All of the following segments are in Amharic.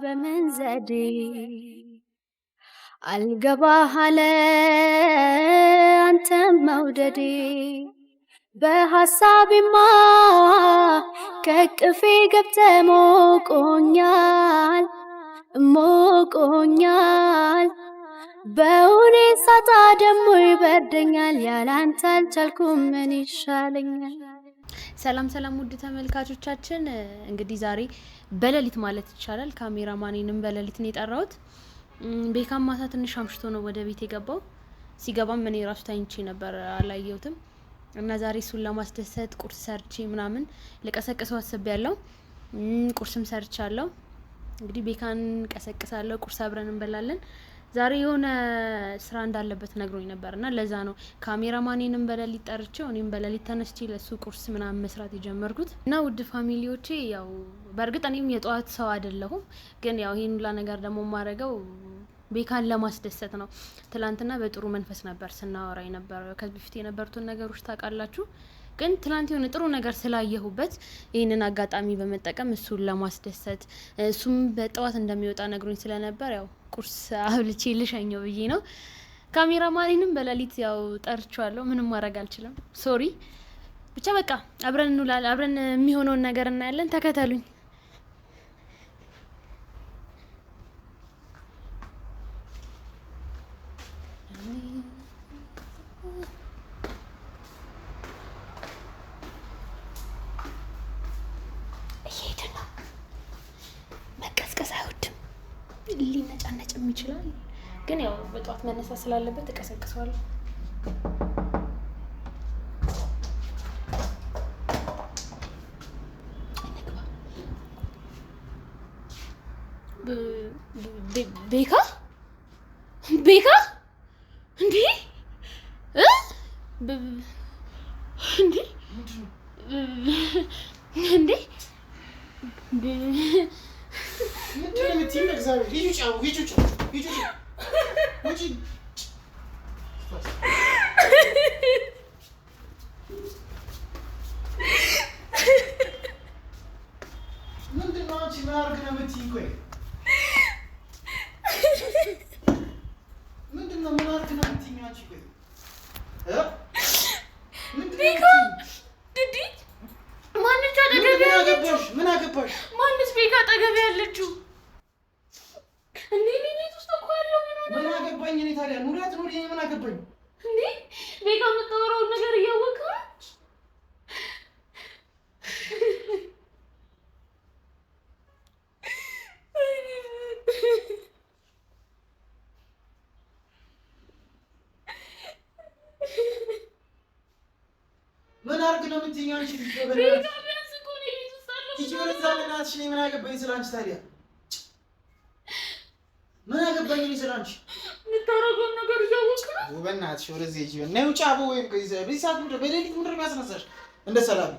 በመንዘዴ አልገባህ አለ አንተም መውደዴ በሐሳቤማ ከቅፌ ገብተህ ሞቆኛል በውኔ ሳጣ ደሞ ይበርደኛል ያላንተ አልቻልኩም ምን ይሻለኛል። ሰላም ውድ ተመልካቾቻችን፣ እንግዲህ ዛሬ በሌሊት ማለት ይቻላል ካሜራማኔንም በሌሊት ነው የጠራሁት። ቤካም ማታ ትንሽ አምሽቶ ነው ወደ ቤት የገባው። ሲገባም እኔ ራሱ ታኝቼ ነበር አላየሁትም እና ዛሬ እሱን ለማስደሰት ቁርስ ሰርቼ ምናምን ልቀሰቅሰው አስቤያለሁ። ቁርስም ሰርቻለሁ። እንግዲህ ቤካን ቀሰቅሳለሁ፣ ቁርስ አብረን እንበላለን። ዛሬ የሆነ ስራ እንዳለበት ነግሮኝ ነበርና ለዛ ነው ካሜራማኔንም በሌሊት ጠርቼው እኔም በሌሊት ተነስቼ ለሱ ቁርስ ምናምን መስራት የጀመርኩት። እና ውድ ፋሚሊዎቼ ያው በእርግጥ እኔም የጧት ሰው አይደለሁም፣ ግን ያው ይሄን ሁላ ነገር ደግሞ ማረገው ቤካን ለማስደሰት ነው። ትላንትና በጥሩ መንፈስ ነበር ስናወራ የነበረው። ከዚህ በፊት የነበሩትን ነገሮች ታውቃላችሁ። ግን ትላንት የሆነ ጥሩ ነገር ስላየሁበት ይህንን አጋጣሚ በመጠቀም እሱን ለማስደሰት እሱም በጠዋት እንደሚወጣ ነግሮኝ ስለነበር ያው ቁርስ አብልቼ ልሸኘው ብዬ ነው። ካሜራማኔንም በሌሊት ያው ጠርቻለሁ። ምንም ማድረግ አልችልም። ሶሪ። ብቻ በቃ አብረን እንውላለን። አብረን የሚሆነውን ነገር እናያለን። ተከተሉኝ። ሊነጫነጭም ይችላል፣ ግን ያው በጧት መነሳት ስላለበት ተቀሰቅሰዋለሁ። ቤካ እንዴ እንዴ ምን አገባሽ? ማንስ ቤካ አጠገብ ያለችው? እንዴ ቤት ውስጥ እኮ ያለው ምን አገባኝ? እኔ ታዲያ ኑሪያት ኑሪ፣ ምን አገባኝ? እንዴ ቤካ የምታወራውን ነገር እያወቅህ ምን አርግ ነው የምትይኝ አንቺ? እኔ ምን አገባኝ ስላንቺ? ታዲያ ምን አገባኝ እኔ ስላንቺ? የምታረገውን ነገር እያወቅህ ነው። በእናትሽ ወደዚህ ሂጂ እና ውጪ። አቦ ወይም በዚህ ሰዓት ምንድን ነው በሌሊት ምንድን ነው የሚያስነሳሽ? እንደ ሰላም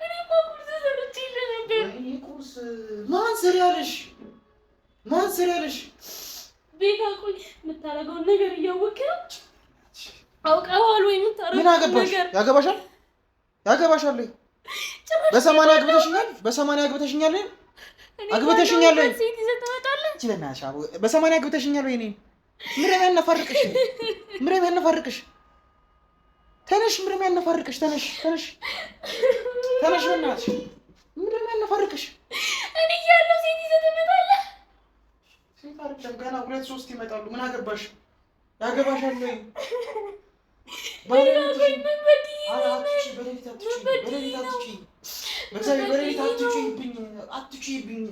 እኔ ቁርስ ሰርቼልህ ነበር። እኔ ቁርስ ማን ስር ያለሽ? ቤካ ቆይ፣ የምታረገውን ነገር እያወቅህ ነው። አውቀዋል ወይ የምታረገውን ነገር? ያገባሻል ወይ? በሰማንያ አግብተሽኛል። ሴት ይዘህ ትመጣለህ? ችለናሽ አቦ በሰማንያ አግብተሽኛል ወይ? እኔ ምንም ያነፋርቅሽ ተነሽ፣ ምንም ያነፋርቅሽ ተነሽ፣ በእናትሽ ምንም ያነፋርቅሽ። እኔ እያለሁ ሴት ይዘህ ትመጣለህ? ሴት አይደለም ገና 2-3 ይመጣሉ። ምን አገባሽ? ያገባሻል ወይ? አትጩይብኝ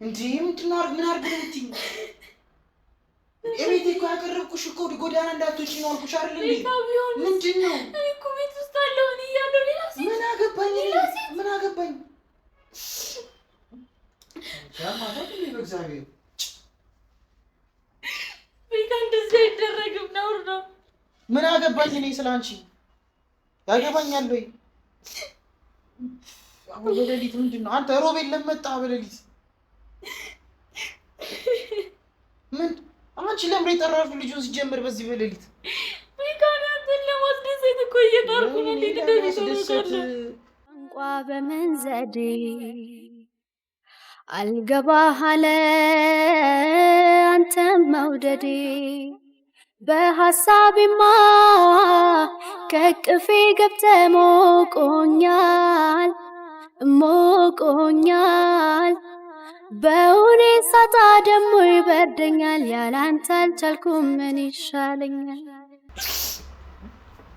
እንዴ! ምን አርግ ነው የምትይኝ? እቤቴ እኮ ያቀረብኩሽ እኮ ጎዳና እንዳትወጪ ነው አልኩሽ አይደል እንዴ? ምንድን ነው? እኔ እኮ ቤት ውስጥ አለሁ እያለሁ ሌላ ሴት። ምን አገባኝ? ያማታል በእግዚአብሔር ቤካ እንደዚህ አይደረግም ነውር ነው። ምን አገባኝ እኔ ስላንቺ ያገባኛል ወይ? አሁን በሌሊት ምንድን ነው አንተ ሮቤል ለመጣ በሌሊት ምን አንቺ ለምን የጠራሹ ልጁን ሲጀምር በዚህ በሌሊት ቤካ አንተን ለማስደሰት እኮ እየጣርኩ ነው። እንዴት እንደዚህ እንኳ በምን ዘዴ አልገባህ አለ አንተም መውደዴ በሐሳቤማ ከቅፌ ገብተህ ሞቆኛል በውኔ ሳጣ ደሞ ይበርደኛል ያላንተ አልቻልኩም ምን ይሻለኛል።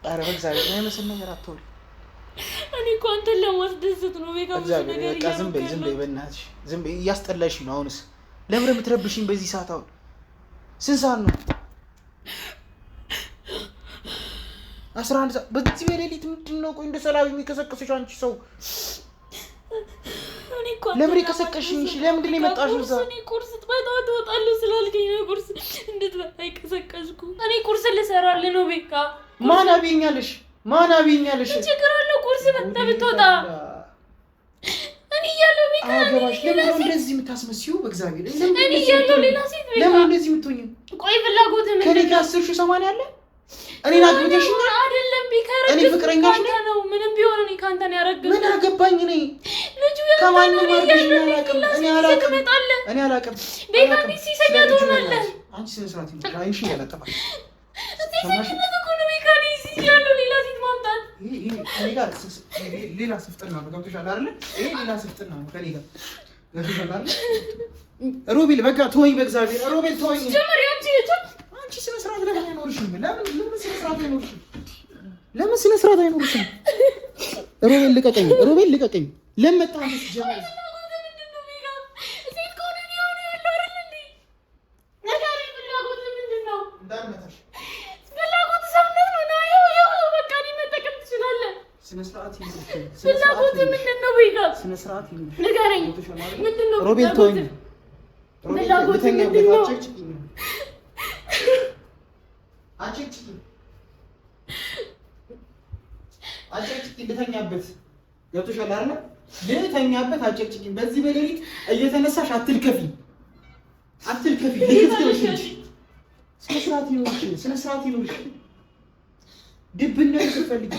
ኧረ በእግዚአብሔር ነው የመሰለ ነገር አትወሪ። እኔ እኮ አንተን ለማስደሰት ነው። ቤካ ብዙ ነገር በቃ ዝም በይ በእናትሽ ዝም በይ። እያስጠላሽ ነው። አሁንስ ለምን የምትረብሽኝ በዚህ ሰዓት? አሁን ስንት ሰዓት ነው? 11 ሰዓት በዚህ በሌሊት ምንድን ነው? ቆይ እንደ ሰላም የሚቀሰቅስሽ አንቺ ሰው ለምን ይቀሰቀሽኝ? እሺ ለምንድን ነው የመጣሽው? እዛ እኔ ቁርስ በጠዋት እወጣለሁ ስላልከኝ ነው ቁርስ እንድትበላ ይቀሰቀስኩ። እኔ ቁርስ ልሰራልህ ነው። ቤካ ማን አብኛለሽ? ችግር አለው ቁርስ በልተህ ብትወጣ? እኔ እያለሁ ቤካ አገባሽ። ለምን ነው እንደዚህ የምታስመስይው? በእግዚአብሔር እኔ እያለሁ ሌላ ሴት ቤካ ለምን እንደዚህ የምትሆኚው? ቆይ ፍላጎትህ ምንድን ነው? ከኔ ጋር 10,080 አለ እኔን አግብተሽ ነው አይደለም? ቤካ እኔ ፍቅረኛሽ ነው። ምንም ቢሆን እኔ ካንተ ነው ያረገዝኩት። ምን አገባኝ? እኔ ልጁ ከማንም አርገሽ ነው እኔ አላውቅም። ቤካ እንዴት ሲሰኛ ትሆናለህ? አንቺ ስነ ስርዓት ይልሽ አይንሽ ያላጠፋሽ ሲሰኝነት እኮ ነው። ቤካ ያለው ሌላ ሴት ማምጣት ከኔ ጋር ሌላ ስፍጥና ነው። ገብቶሻል አይደለ? ይሄ ሌላ ስፍጥና ነው ከኔ ጋር ገብቶሻል አይደለ? ሮቤል በቃ ተወኝ፣ በእግዚአብሔር ሮቤል ተወኝ። ጀመር አንቺ ስነ ስርዓት ለምን አይኖርሽም? ለምን ስነ ስርዓት አይኖርሽም? ሮቤል ልቀቀኝ። ለምን መጣህ? ጀመር ሮቤል ተወኝ። ልተኛበት ገብቶሻል አይደለ? ልተኛበት አጨቅጭቂኝ። በዚህ በሌሊት እየተነሳሽ አትልከፊ። ልክፍትሽ ስነ ስርዓት ይኖርሽ። ድብን ነው ስትፈልጊ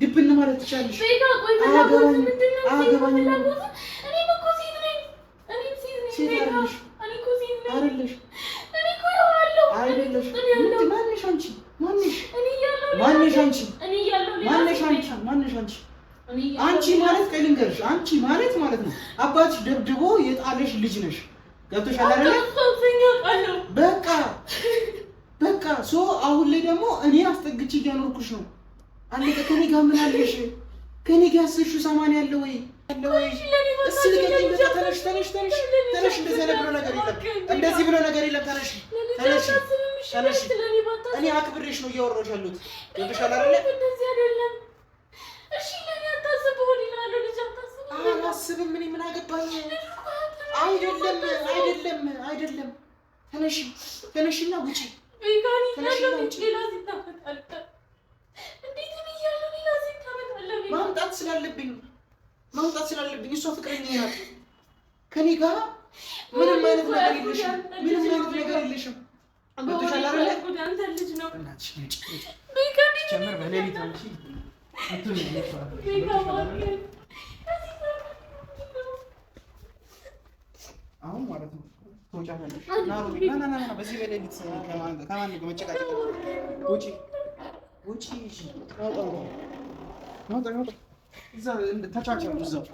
ድብን ማለት ትችያለሽ። አንቺ ማለት ቀይ ልንገርሽ፣ አንቺ ማለት ነው አባትሽ ደብድቦ የጣለሽ ልጅ ነሽ። ገብቶሻል አይደል? በቃ ሶ አሁን ላይ ደግሞ እኔ አስጠግቼ እያኖርኩሽ ነው። አንተ ከኔ ጋር ምን አለሽ? ከኔ ጋር 10,080 ያለ ወይ? እስኪ ልቀቂኝ። ተነሽ። እንደዚህ ብሎ ነገር የለም። ተነሽ። እኔ አክብሬሽ ነው እያወራሁሽ ያለሁት። ገብቶሻል አይደል? አላስብም። እኔ ምን አገባኝ? አይደለም። ተነሽና ውጪ። ማምጣት ስላለብኝ እሷ ፍቅረኛ ናት። ከኔ ጋር ምንም አይነት ነገር የለሽም። ገብቶሻል አይደል? ጀመር በሌሊት አንቺ አሁን ማለት ነው ትወጫለሽ። ና በዚህ በሌሊት ከማን ጋር መጨቃጨቅ? ውጪ። እዛ ተቻቻሉ እዛው